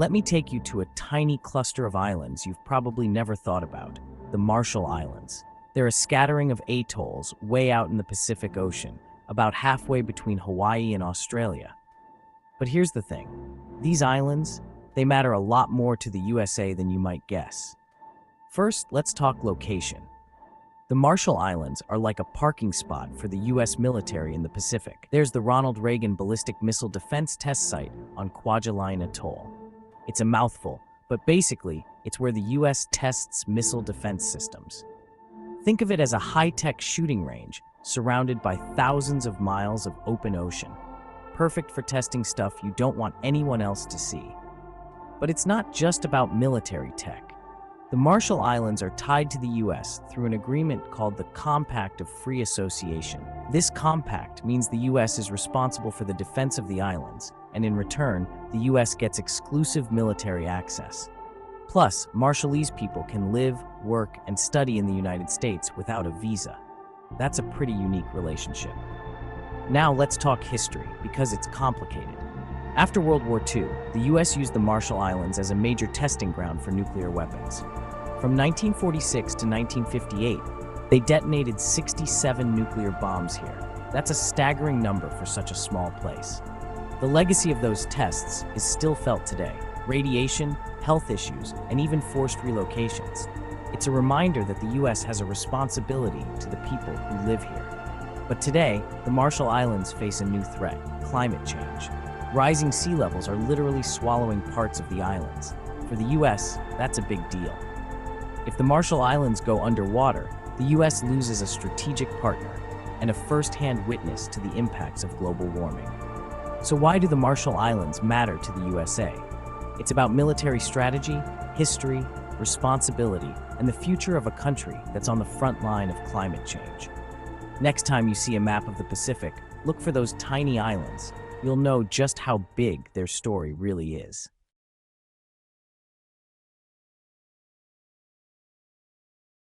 Let me take you to a tiny cluster of islands you've probably never thought about, the Marshall Islands. They're a scattering of atolls way out in the Pacific Ocean, about halfway between Hawaii and Australia. But here's the thing. These islands, they matter a lot more to the USA than you might guess. First, let's talk location. The Marshall Islands are like a parking spot for the US military in the Pacific. There's the Ronald Reagan Ballistic Missile Defense Test Site on Kwajalein Atoll. It's a mouthful, but basically, it's where the US tests missile defense systems. Think of it as a high-tech shooting range surrounded by thousands of miles of open ocean, perfect for testing stuff you don't want anyone else to see. But it's not just about military tech. The Marshall Islands are tied to the US through an agreement called the Compact of Free Association. This compact means the US is responsible for the defense of the islands, and in return, the US gets exclusive military access. Plus, Marshallese people can live, work, and study in the United States without a visa. That's a pretty unique relationship. Now let's talk history, because it's complicated. After World War II, the US used the Marshall Islands as a major testing ground for nuclear weapons. From 1946 to 1958, they detonated 67 nuclear bombs here. That's a staggering number for such a small place. The legacy of those tests is still felt today. Radiation, health issues, and even forced relocations. It's a reminder that the US has a responsibility to the people who live here. But today, the Marshall Islands face a new threat: climate change. Rising sea levels are literally swallowing parts of the islands. For the US, that's a big deal. If the Marshall Islands go underwater, the US loses a strategic partner and a first-hand witness to the impacts of global warming. So why do the Marshall Islands matter to the USA? It's about military strategy, history, responsibility, and the future of a country that's on the front line of climate change. Next time you see a map of the Pacific, look for those tiny islands. You'll know just how big their story really is.